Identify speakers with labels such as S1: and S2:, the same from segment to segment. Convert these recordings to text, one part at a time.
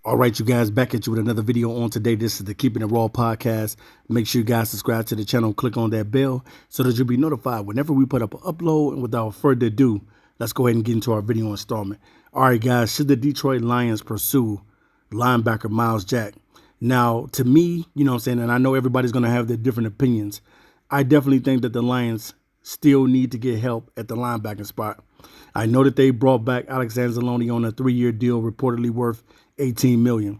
S1: All right, you guys, back at you with another video on today. This is the Keeping It Raw podcast. Make sure you guys subscribe to the channel, click on that bell so that you'll be notified whenever we put up an upload. And without further ado, let's go ahead and get into our video installment. All right, guys, should the Detroit Lions pursue linebacker Myles Jack? Now, to me, you know what I'm saying, and I know everybody's going to have their different opinions. I definitely think that the Lions still need to get help at the linebacking spot. I know that they brought back Alex Anzalone on a 3-year deal, reportedly worth $18 million.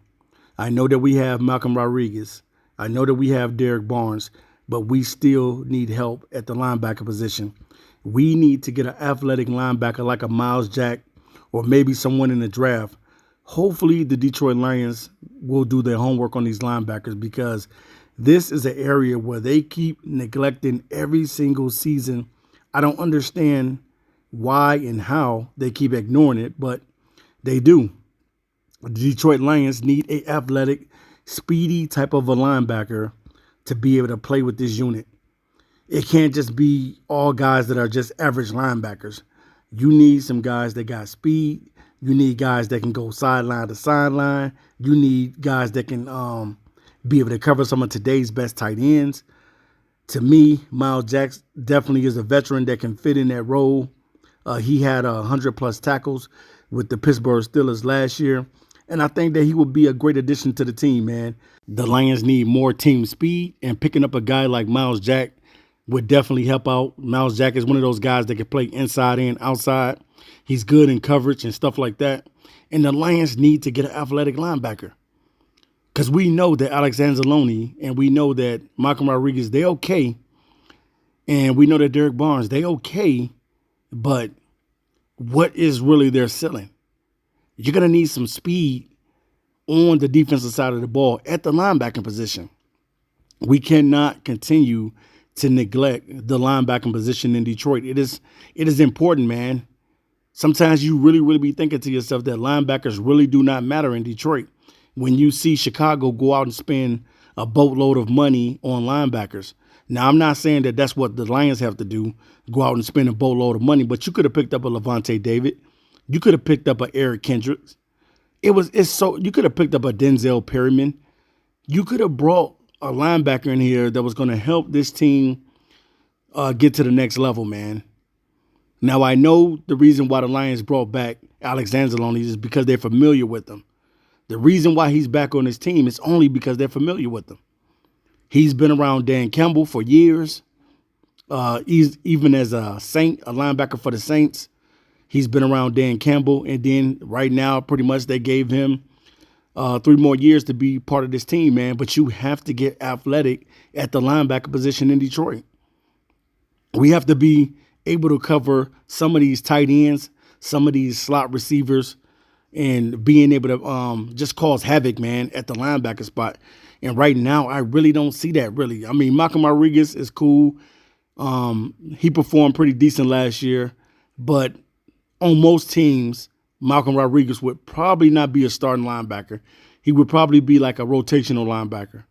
S1: I know that we have Malcolm Rodriguez. I know that we have Derek Barnes, but we still need help at the linebacker position. We need to get an athletic linebacker like a Myles Jack or maybe someone in the draft. Hopefully the Detroit Lions will do their homework on these linebackers, because this is an area where they keep neglecting every single season. I don't understand why and how they keep ignoring it, but they do. The Detroit Lions need an athletic, speedy type of a linebacker to be able to play with this unit. It can't just be all guys that are just average linebackers. You need some guys that got speed. You need guys that can go sideline to sideline. You need guys that can be able to cover some of today's best tight ends. To me, Myles Jack definitely is a veteran that can fit in that role. He had 100+ tackles with the Pittsburgh Steelers last year. And I think that he would be a great addition to the team, man. The Lions need more team speed, and picking up a guy like Myles Jack would definitely help out. Myles Jack is one of those guys that can play inside and outside. He's good in coverage and stuff like that. And the Lions need to get an athletic linebacker, because we know that Alex Anzalone and we know that Malcolm Rodriguez, they okay. And we know that Derek Barnes, they okay. But what is really their ceiling? You're going to need some speed on the defensive side of the ball at the linebacking position. We cannot continue to neglect the linebacking position in Detroit. It is important, man. Sometimes you really be thinking to yourself that linebackers really do not matter in Detroit. When you see Chicago go out and spend a boatload of money on linebackers. Now, I'm not saying that that's what the Lions have to do, go out and spend a boatload of money, but you could have picked up a Levante David. You could have picked up an Eric Kendricks. You could have picked up a Denzel Perryman. You could have brought a linebacker in here that was going to help this team get to the next level, man. Now, I know the reason why the Lions brought back Alex Anzalone is because they're familiar with him. The reason why he's back on this team is only because they're familiar with him. He's been around Dan Campbell for years. He's even as a linebacker for the Saints. He's been around Dan Campbell, and then right now, pretty much they gave him 3 more years to be part of this team, man. But you have to get athletic at the linebacker position in Detroit. We have to be able to cover some of these tight ends, some of these slot receivers, and being able to just cause havoc, man, at the linebacker spot. And right now, I really don't see that, really. I mean, Malcolm Rodriguez is cool. He performed pretty decent last year, but on most teams, Malcolm Rodriguez would probably not be a starting linebacker. He would probably be like a rotational linebacker.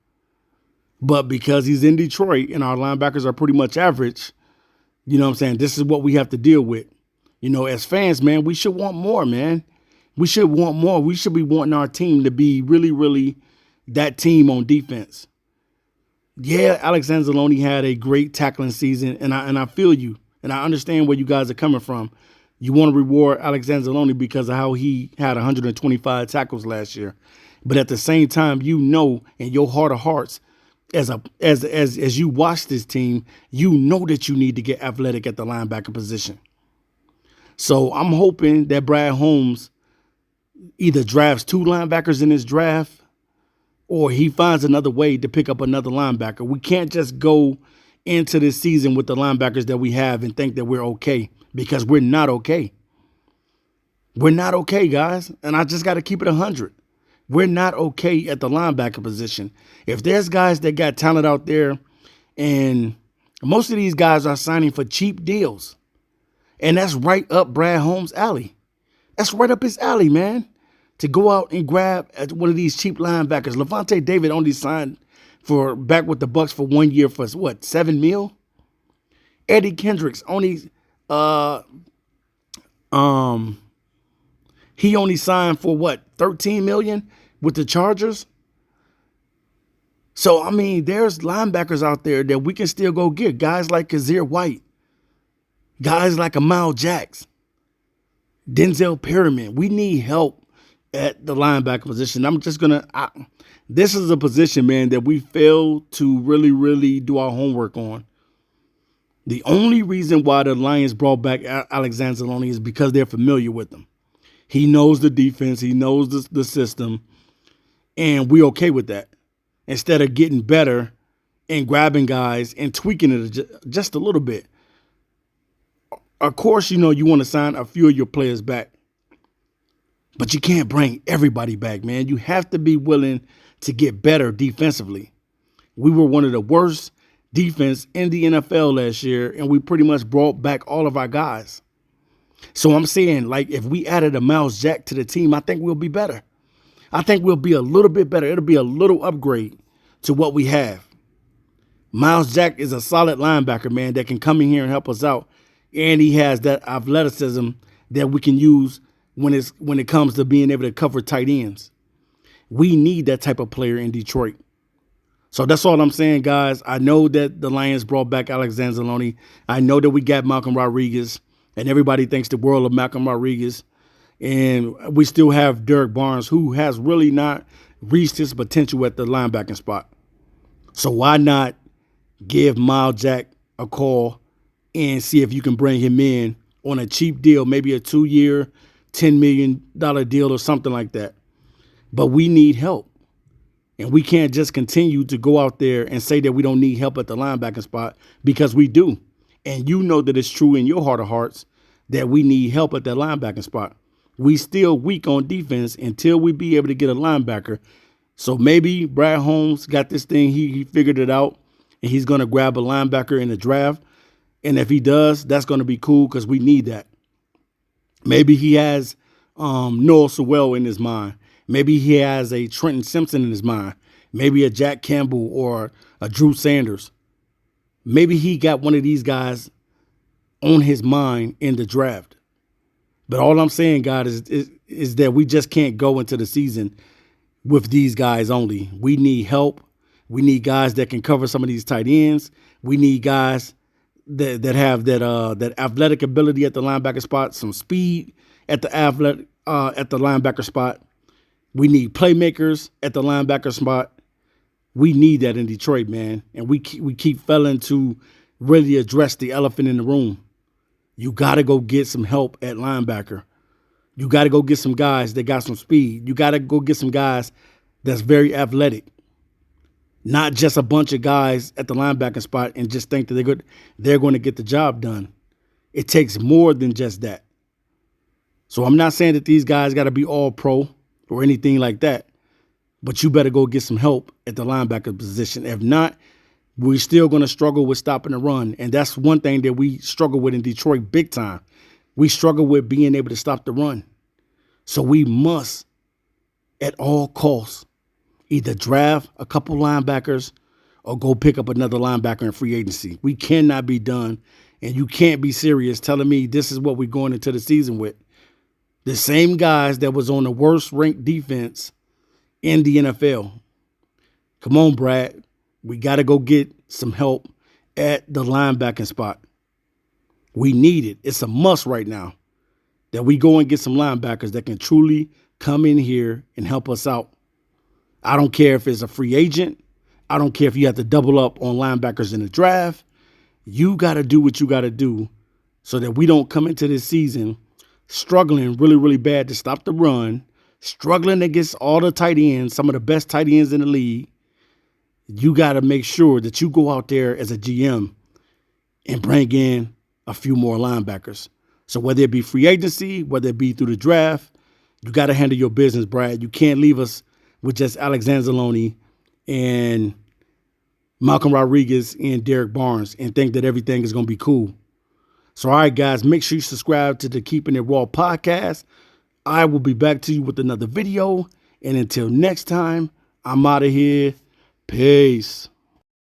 S1: But because he's in Detroit and our linebackers are pretty much average, you know what I'm saying, this is what we have to deal with. You know, as fans, man, we should want more, man. We should want more. We should be wanting our team to be really that team on defense. Yeah, Alex Anzalone had a great tackling season, and I feel you, and I understand where you guys are coming from. You want to reward Alex Anzalone because of how he had 125 tackles last year. But at the same time, you know, in your heart of hearts, as you watch this team, you know that you need to get athletic at the linebacker position. So I'm hoping that Brad Holmes either drafts 2 linebackers in his draft, or he finds another way to pick up another linebacker. We can't just go into this season with the linebackers that we have and think that we're okay, because we're not okay. We're not okay, guys. And I just got to keep it 100. We're not okay at the linebacker position. If there's guys that got talent out there, and most of these guys are signing for cheap deals. And that's right up Brad Holmes' alley. That's right up his alley, man. To go out and grab at one of these cheap linebackers. Levante David only signed for back with the Bucks for 1 year for what, $7 million? Eddie Kendricks only he only signed for what, 13 million with the Chargers? So I mean, there's linebackers out there that we can still go get. Guys like Kazir White, guys like Myles Jack, Denzel Perryman. We need help at the linebacker position. This is a position, man, that we fail to really, really do our homework on. The only reason why the Lions brought back Alexander Zeloni is because they're familiar with him. He knows the defense. He knows the system. And we're okay with that. Instead of getting better and grabbing guys and tweaking it just a little bit. Of course, you want to sign a few of your players back. But you can't bring everybody back, man. You have to be willing to get better defensively. We were one of the worst defense in the NFL last year, and we pretty much brought back all of our guys. So I'm saying, like, if we added a Myles Jack to the team, I think we'll be better. I think we'll be a little bit better. It'll be a little upgrade to what we have. Myles Jack is a solid linebacker, man, that can come in here and help us out. And he has that athleticism that we can use when it comes to being able to cover tight ends. We need that type of player in Detroit. So that's all I'm saying, guys. I know that the Lions brought back Alexander Zeloni. I know that we got Malcolm Rodriguez, and everybody thinks the world of Malcolm Rodriguez. And we still have Derek Barnes, who has really not reached his potential at the linebacking spot. So why not give Myles Jack a call and see if you can bring him in on a cheap deal, maybe a 2-year, $10 million deal or something like that. But we need help. And we can't just continue to go out there and say that we don't need help at the linebacking spot, because we do. And you know that it's true in your heart of hearts that we need help at that linebacking spot. We still weak on defense until we be able to get a linebacker. So maybe Brad Holmes got this thing. He figured it out, and he's going to grab a linebacker in the draft. And if he does, that's going to be cool because we need that. Maybe he has Noah Sewell in his mind. Maybe he has a Trenton Simpson in his mind. Maybe a Jack Campbell or a Drew Sanders. Maybe he got one of these guys on his mind in the draft. But all I'm saying, guys, is that we just can't go into the season with these guys only. We need help. We need guys that can cover some of these tight ends. We need guys that have that athletic ability at the linebacker spot, some speed at the linebacker spot. We need playmakers at the linebacker spot. We need that in Detroit, man. And we keep failing to really address the elephant in the room. You got to go get some help at linebacker. You got to go get some guys that got some speed. You got to go get some guys that's very athletic. Not just a bunch of guys at the linebacker spot and just think that they're going to get the job done. It takes more than just that. So I'm not saying that these guys got to be all pro or anything like that, but you better go get some help at the linebacker position. If not, we're still going to struggle with stopping the run. And that's one thing that we struggle with in Detroit big time. We struggle with being able to stop the run. So we must, at all costs, either draft a couple linebackers or go pick up another linebacker in free agency. We cannot be done, and you can't be serious telling me this is what we're going into the season with. The same guys that was on the worst ranked defense in the NFL. Come on, Brad. We got to go get some help at the linebacking spot. We need it. It's a must right now that we go and get some linebackers that can truly come in here and help us out. I don't care if it's a free agent. I don't care if you have to double up on linebackers in the draft. You got to do what you got to do so that we don't come into this season struggling really, really bad to stop the run, struggling against all the tight ends, some of the best tight ends in the league. You got to make sure that you go out there as a GM and bring in a few more linebackers. So whether it be free agency, whether it be through the draft, you got to handle your business, Brad. You can't leave us with just Alexander Zeloni and Malcolm Rodriguez and Derek Barnes and think that everything is going to be cool. So, all right, guys, make sure you subscribe to the Keeping It Raw podcast. I will be back to you with another video. And until next time, I'm out of here. Peace.